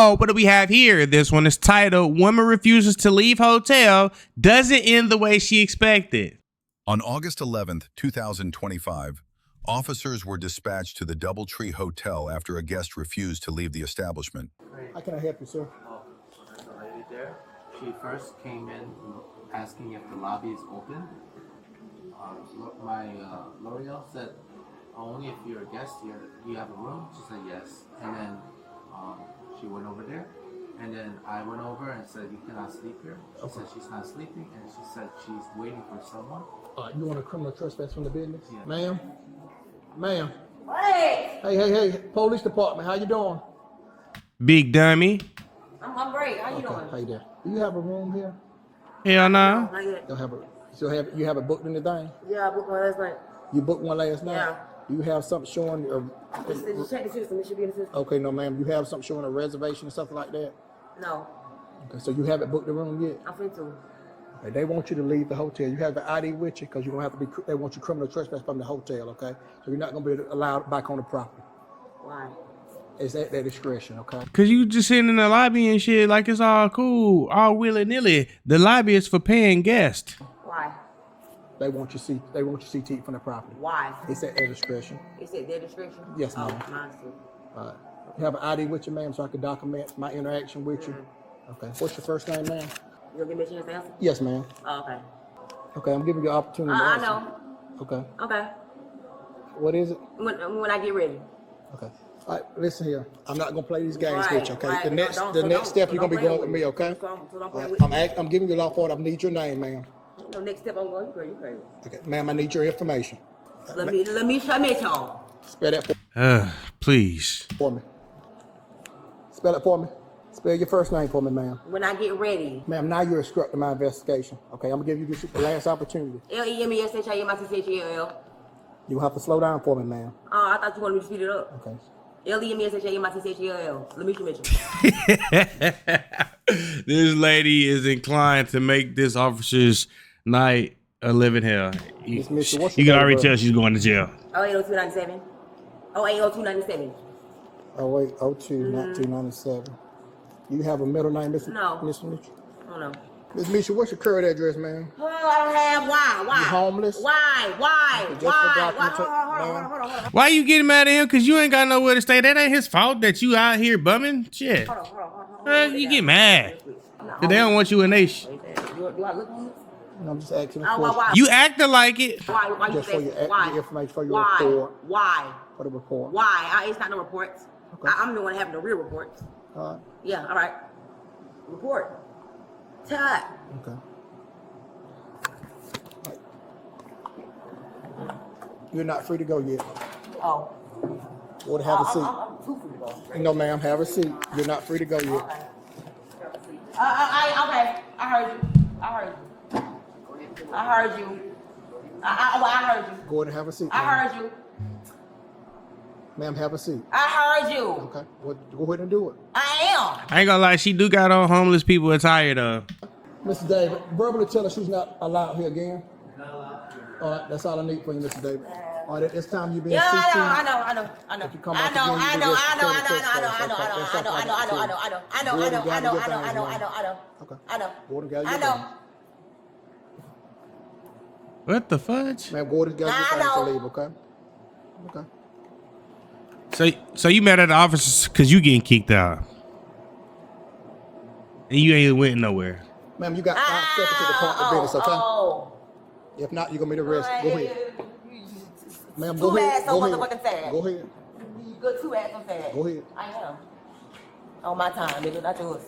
Oh, what do we have here? This one is titled, Woman Refuses to Leave Hotel, Doesn't End the Way She Expected. On August 11th, 2025, officers were dispatched to the Doubletree Hotel after a guest refused to leave the establishment. How can I help you, sir? Oh, there's a lady there. She first came in asking if the lobby is open. L'Oreal said, only if you're a guest here, do you have a room? She said yes. And then she went over there. And then I went over and said, you cannot sleep here. She said she's not sleeping. And she said she's waiting for someone. You want a criminal trespass from the business? Yeah. Ma'am? Ma'am? Hey! Hey, police department, how you doing? Big dummy. I'm great. How you doing? How you doing? Do you have a room here? Hell no. Not yet. Don't have a, you have it booked in the thing? Yeah, I booked one last night. You booked one last night? Yeah. Do you have something showing? Just check the system. It should be in the system. Okay, no, ma'am. You have something showing a reservation or something like that? No, Okay, so you haven't booked the room yet? I'm free to. Okay, they want you to leave the hotel. You have the ID with you because you're gonna have to be. They want you criminal trespass from the hotel. Okay, so you're not gonna be allowed back on the property. Why? It's at their discretion. Okay. Cause you just sitting in the lobby and shit like it's all cool, all willy-nilly. The lobby is for paying guests. Why? They want you see. They want you to see from the property. Why? It's at their discretion. Is it their discretion? Yes, Oh, ma'am. mine too. You have an ID with you, ma'am, so I can document my interaction with you. Okay. What's your first name, ma'am? You gonna give me a chance to answer? Yes, ma'am. Oh, okay. Okay, I'm giving you an opportunity. to I answer. know. Okay. Okay. What is it? When I get ready. Okay. All right, listen here. I'm not gonna play these games Right, with you, okay? right. The next, Don't- the so next don't- step so you're gonna be don't play going with with me, okay? So don't All play right, with me. I'm giving you law for it. I need your name, ma'am. No, next step I'm going. You crazy. Okay, ma'am, I need your information. Let me show me y'all. Spell that Please. for me. Spell it for me. Spell your first name for me, ma'am. When I get ready. Ma'am, now you're obstructing my investigation. Okay, I'm gonna give you this the last opportunity. L-E-M-E-S-H-I-M-I-T-C-H-E-L-L. You have to slow down for me, ma'am. Oh, I thought you wanted me to speed it up. Okay. L-E-M-E-S-H-I-M-I-T-C-H-E-L-L. Let me show you. This lady is inclined to make this officer's night a living hell. Miss Mitchell, what's You your can date already of tell birth? she's going to jail. 080297. 080297. Oh wait, 02-1997. You have a middle name, Miss No. Miss Mitchell? I don't know. Miss Mitchell, what's your current address, ma'am? Oh, I don't have. Why? You homeless? Why? Just for documentation, Hold on. Why you getting mad at him? Cause you ain't got nowhere to stay. That ain't his fault that you out here bumming. Shit. You get mad. Cause they don't want you in nation. Do I look homeless? No, I'm just asking a Oh, question. why? You acting like it. Why you Just say for your why? information for your Why? report. Why? For the report. Why? It's not no reports. Okay. I'm the one having the real reports. All right. Yeah, all right. Report. Todd. Okay. You're not free to go yet. Oh. Or to have a seat. I'm too free to go. No, ma'am, have a seat. You're not free to go yet. Okay. Okay. I heard you. I heard you. I heard you. Go ahead and have a seat. I ma'am. heard you. Ma'am, have a seat. I heard you. Okay. Well, go ahead and do it. I am. I ain't gonna lie, she do got on homeless people attire though. Mr. David, verbally tell her she's not allowed here again. All right, that's all I need from you, Mr. David. All right, it's time you being Yeah, 16. I know. If you come back again, you can Okay. I know. Go to gather I your know. things. What the fudge? Ma'am, go to gather I your things to know. leave, okay? Okay. So you mad at the officers cause you getting kicked out. And you ain't went nowhere. Ma'am, you got 5 seconds to depart the business, okay? Oh. If not, you're going to be arrested. Go ahead. Ma'am, go Too ahead. ass so Go ahead. motherfucking fast. Go ahead. You good too ass so fast. Go ahead. I am. On my time, nigga, not yours.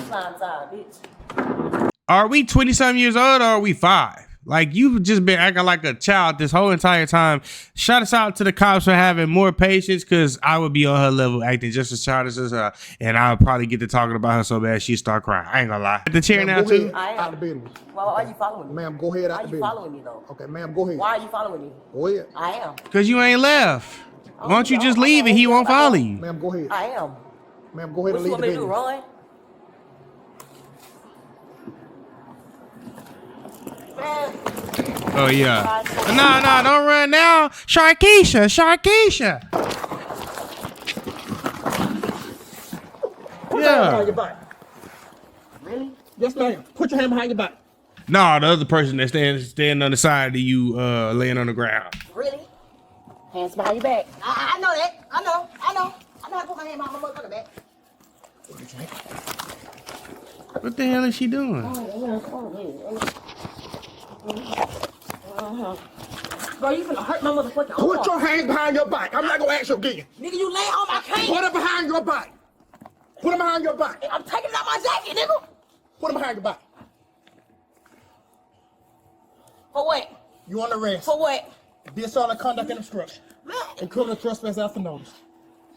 Time, bitch. Are we 20-something years old or are we 5? Like, you've just been acting like a child this whole entire time. Shout us out to the cops for having more patience, because I would be on her level acting just as childish as her, and I would probably get to talking about her so bad she'd start crying. I ain't gonna lie. At the chair now, Go too? ahead. I am. Out of business. Why are you following me? Ma'am, go ahead Why out are of you business. following me, though? Okay, ma'am, go ahead. Why are you following me? Go ahead. I am. Because you ain't left. Why don't you just leave and he won't follow you? Ma'am, go ahead. I am. Ma'am, go ahead What and you leave want the me to do, business. run? Man. Oh, yeah. No, don't run now. Sharkeisha. behind your back. Really? Yes, ma'am. Put your hand behind your back. No, the other person that's standing on the side of you, laying on the ground. Really? Hands behind your back. I know that. I know how to put my hand behind my motherfucking back. What the hell is she doing? Bro, you finna hurt my motherfucking Put arm. your hand behind your back. I'm not gonna ask you again. Nigga, you lay on my cane. Put it behind your back. Put it behind your back. I'm taking it out my jacket, nigga. Put it behind your back. For what? You on arrest. For what? Disorderly conduct and obstruction. Man. And criminal trespass after notice.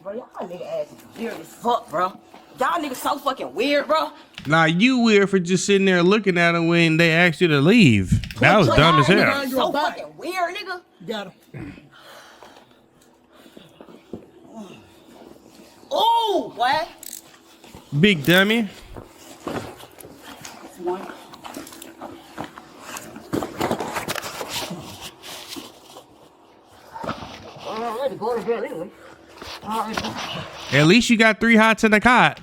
Bro, y'all nigga ass weird as fuck, bro. Y'all niggas so fucking weird, bro. Nah, you weird for just sitting there looking at them when they asked you to leave. That was dumb as hell. Behind your So back. fucking weird, nigga. Got him. Oh, what? Big dummy. One. Already going to jail anyway. Already. At least you got 3 hots in the cot.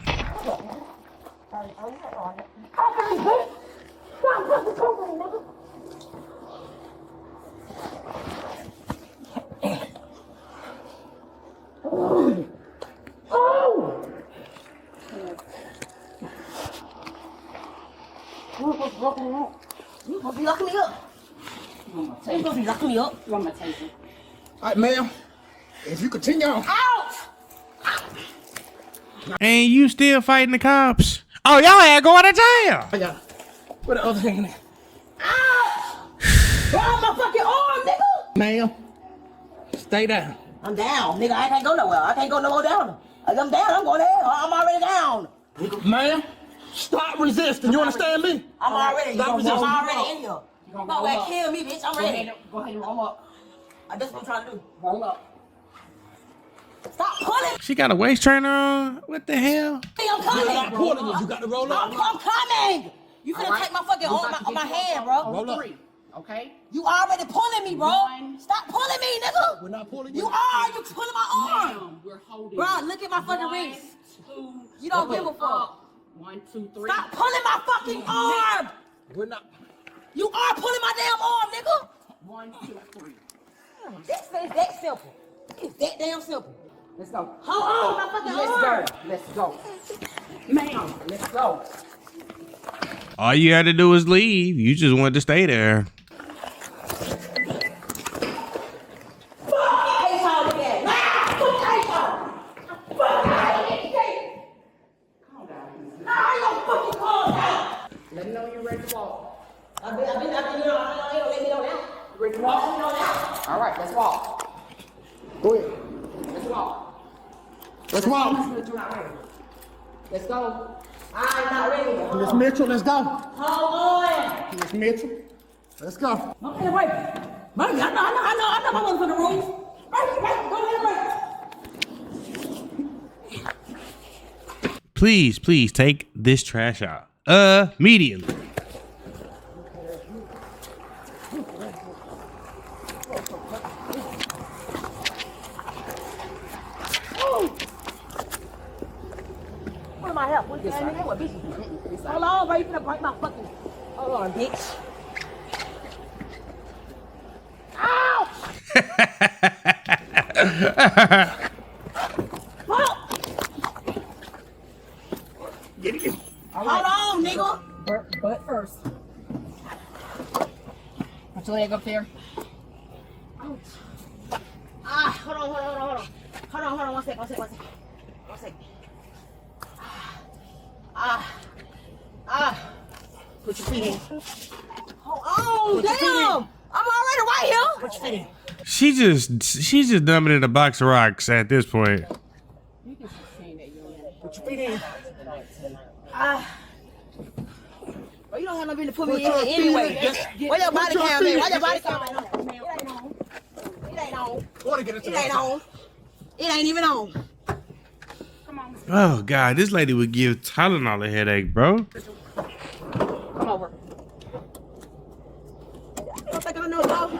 You supposed to be locking me up. You supposed to be locking me up. All right, ma'am. If you continue on. Out! And you still fighting the cops? Oh, y'all ain't going to jail. I got it. Where the other hand? Out! Grab my fucking arm, nigga! Ma'am, stay down. I'm down, nigga. I can't go nowhere. I can't go no more down. Like, I'm down. I'm going there. I'm already down. Ma'am, stop resisting. You understand me? I'm already Stop resisting. in here. No, that kill me, bitch. I'm ready. Go ahead and roll up. That's what I'm trying to do. Roll up. Stop pulling She got a waist trainer on? What the hell? me. I'm coming. Stop pulling you. You got to roll up. I'm coming. You finna Alright. take my fucking arm on my hand, bro. Roll up. 3. Okay? You already pulling me, bro. One. Stop pulling me, nigga. We're not pulling you. You are. You pulling my arm. Ma'am, we're holding. Bro, look at my fucking wrist. 2. You don't give a fuck. Up. 1, 2, 3. Stop pulling my fucking arm. We're not. You are pulling my damn arm, nigga. 1, 2, 3. This is that simple. It's that damn simple. Let's go. Hold on, my fucking Let's arm. go. Let's go. Ma'am, let's go. All you had to do was leave. You just wanted to stay there. Let me know you're ready to walk. I've been, let me know now. Ready to walk? All right, let's walk. Go ahead. Let's walk. Let's walk. You're not ready. Let's go. I'm not ready. Hold Miss on. Mitchell, let's go. Hold on. Miss Mitchell, let's go. Okay, wait. Baby, I know my motherfucking rules. Right, go ahead, right. Please take this trash out. Immediately. What am I help? What bitch? Hold on, bro. You finna break my fucking. Hold on, bitch. Ow! Hold on, nigga. Butt first. Put your leg up there. Hold on, one second. Put your feet in. Hold on, damn. I'm already right here. Put your feet in. She's just dumbing in a box of rocks at this point. Put your feet in. Bro, you don't have no business to put me in your here feet anyway. in. Where your body Put your cam feet at? in. Where your body cam at? It ain't on. Go on and get it to It the ain't outside. on. It ain't even on. Oh God, this lady would give Tylenol a headache, bro. Come over. You don't think I know the law? You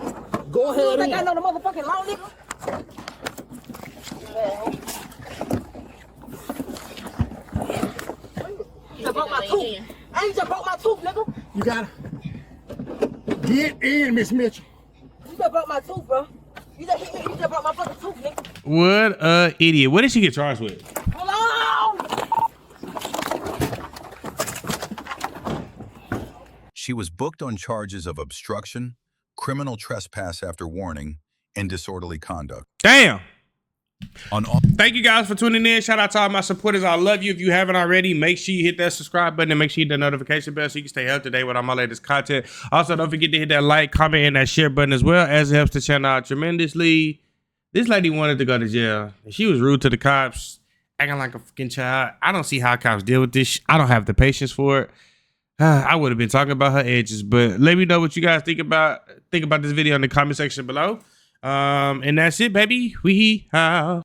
Go don't ahead think I in. know the motherfucking law, nigga? broke my tooth. And you just broke my tooth, nigga. You gotta get in, Miss Mitchell. You just broke my tooth, bro. You just hit me. You just broke my fucking tooth, nigga. What a idiot. What did she get charged with? Hold on. She was booked on charges of obstruction, criminal trespass after warning, and disorderly conduct. Damn. On all Thank you guys for tuning in. Shout out to all my supporters. I love you. If you haven't already, make sure you hit that subscribe button and make sure you hit the notification bell so you can stay up to date with all my latest content. Also, don't forget to hit that like, comment, and that share button as well, as it helps the channel out tremendously. This lady wanted to go to jail. She was rude to the cops, acting like a fucking child. I don't see how cops deal with this. I don't have the patience for it. I would have been talking about her edges, but let me know what you guys think about this video in the comment section below. And that's it, baby. We out.